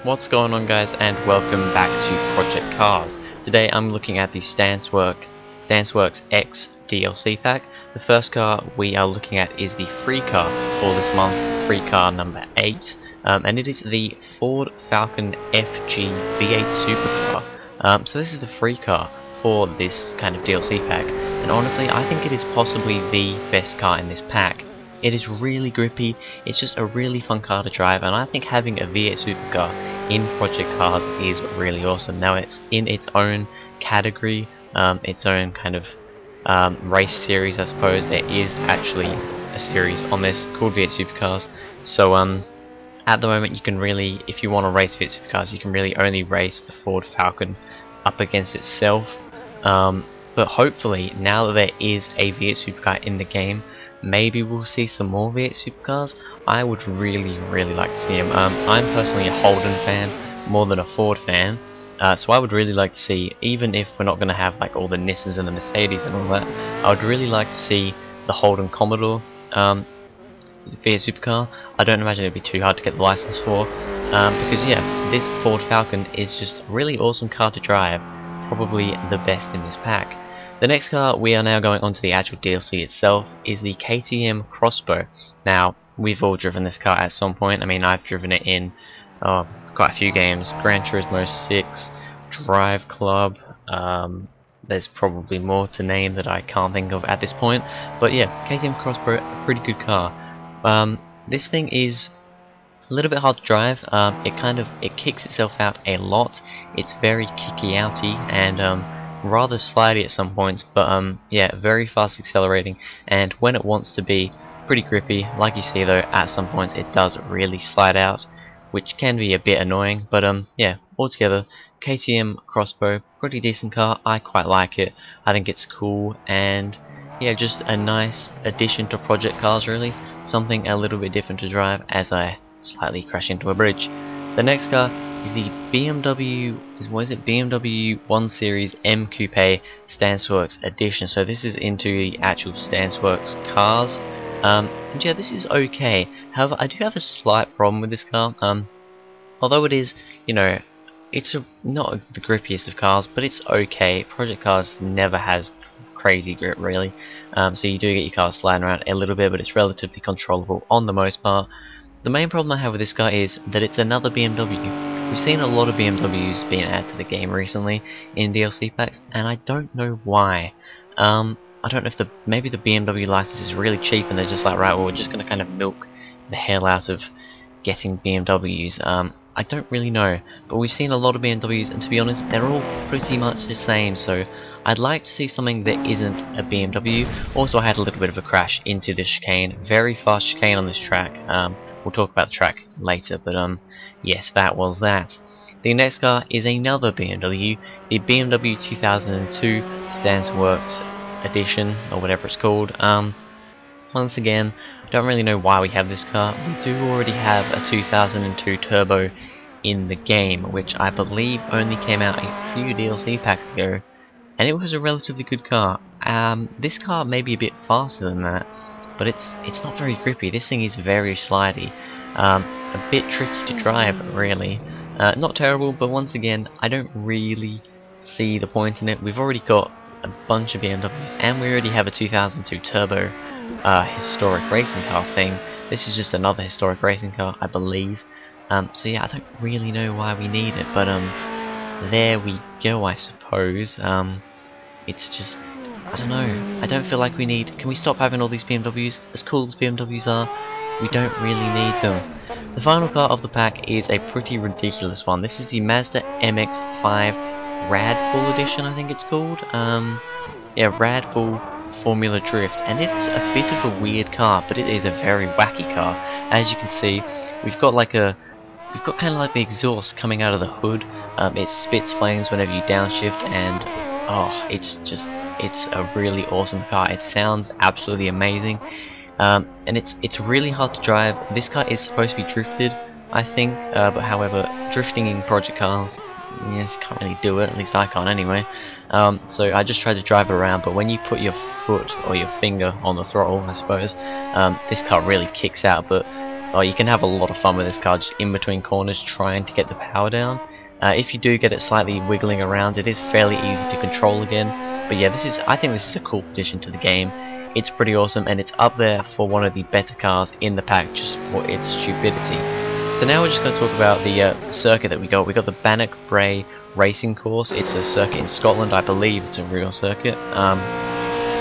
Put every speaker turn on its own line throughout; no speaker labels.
What's going on, guys, and welcome back to Project Cars. Today I'm looking at the Stanceworks X DLC pack. The first car we are looking at is the free car for this month, free car number 8, and it is the Ford Falcon FG V8 Supercar. So this is the free car for this kind of DLC pack, and honestly I think it is possibly the best car in this pack. It is really grippy, it's just a really fun car to drive, and I think having a V8 supercar in Project Cars is really awesome. Now it's in its own category, its own kind of race series, I suppose. There is actually a series on this called V8 Supercars, so at the moment you can really, if you want to race V8 Supercars, you can really only race the Ford Falcon up against itself, but hopefully now that there is a V8 supercar in the game, maybe we'll see some more V8 supercars. I would really like to see them. I'm personally a Holden fan more than a Ford fan, so I would really like to see, even if we're not going to have like all the Nissans and the Mercedes and all that, I would really like to see the Holden Commodore V8 supercar. I don't imagine it'd be too hard to get the license for, because yeah, this Ford Falcon is just a really awesome car to drive, probably the best in this pack. The next car we are now going on to the actual DLC itself is the KTM Crossbow. Now, we've all driven this car at some point. I mean, I've driven it in quite a few games. Gran Turismo 6, Drive Club, there's probably more to name that I can't think of at this point. But yeah, KTM Crossbow, a pretty good car. This thing is a little bit hard to drive. It kicks itself out a lot. It's very kicky outy and rather slidey at some points, but yeah, very fast accelerating, and when it wants to be, pretty grippy. Like you see though, at some points it does really slide out, which can be a bit annoying, but yeah, altogether KTM Crossbow, pretty decent car. I quite like it. I think it's cool, and yeah, just a nice addition to Project Cars, really. Something a little bit different to drive as I slightly crash into a bridge. The next car is the BMW 1 Series M Coupe Stanceworks edition. So this is into the actual Stanceworks cars, and yeah, this is okay. However, I do have a slight problem with this car. Although it is, you know, it's not the grippiest of cars, but it's okay. Project Cars never has crazy grip, really, so you do get your car sliding around a little bit, but it's relatively controllable on the most part. The main problem I have with this car is that it's another BMW. We've seen a lot of BMWs being added to the game recently in DLC packs, and I don't know why. I don't know if maybe the BMW license is really cheap and they're just like, right, well, we're just going to kind of milk the hell out of getting BMWs. I don't really know, but we've seen a lot of BMWs, and to be honest, they're all pretty much the same, so I'd like to see something that isn't a BMW. Also, I had a little bit of a crash into the chicane, very fast chicane on this track. We'll talk about the track later, but yes, that was that. The next car is another BMW, the BMW 2002 Stanceworks edition, or whatever it's called. Once again, I don't really know why we have this car. We do already have a 2002 Turbo in the game, which I believe only came out a few DLC packs ago, and it was a relatively good car. This car may be a bit faster than that, but it's not very grippy. This thing is very slidey, a bit tricky to drive, really. Not terrible, but once again, I don't really see the point in it. We've already got a bunch of BMWs, and we already have a 2002 Turbo historic racing car thing. This is just another historic racing car, I believe. So yeah, I don't really know why we need it, but there we go, I suppose. It's just, I don't know, I don't feel like we need... Can we stop having all these BMWs? As cool as BMWs are, we don't really need them. The final car of the pack is a pretty ridiculous one. This is the Mazda MX-5 Rad Bull edition, I think it's called. Yeah, Rad Bull Formula Drift, and it's a bit of a weird car, but it is a very wacky car. As you can see, we've got kind of like the exhaust coming out of the hood. It spits flames whenever you downshift, and oh, it's a really awesome car. It sounds absolutely amazing, and it's really hard to drive. This car is supposed to be drifted, I think, but however, drifting in Project Cars, yes, you can't really do it, at least I can't anyway. So I just tried to drive it around, but when you put your foot or your finger on the throttle, I suppose, this car really kicks out. But you can have a lot of fun with this car just in between corners trying to get the power down. If you do get it slightly wiggling around, it is fairly easy to control again. But yeah, I think this is a cool addition to the game. It's pretty awesome, and it's up there for one of the better cars in the pack just for its stupidity. So now we're just going to talk about the circuit that we got. We got the Bannock Brae Racing Course. It's a circuit in Scotland, I believe it's a real circuit.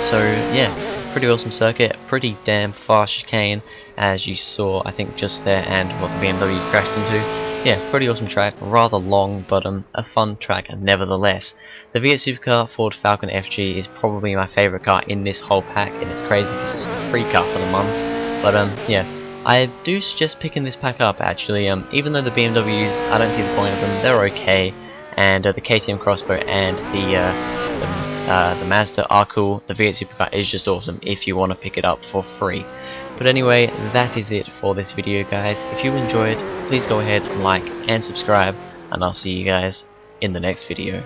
So yeah, pretty awesome circuit, pretty damn fast chicane, as you saw I think just there, and what the BMW crashed into. Yeah, pretty awesome track, rather long, but a fun track nevertheless. The V8 Supercar Ford Falcon FG is probably my favourite car in this whole pack, and it's crazy because it's the free car for the month. But yeah, I do suggest picking this pack up actually. Even though the BMWs, I don't see the point of them, they're okay, and the KTM Crossbow and the Mazda are cool. The V8 Supercar is just awesome if you want to pick it up for free. But anyway, that is it for this video, guys. If you enjoyed, please go ahead and like and subscribe, and I'll see you guys in the next video.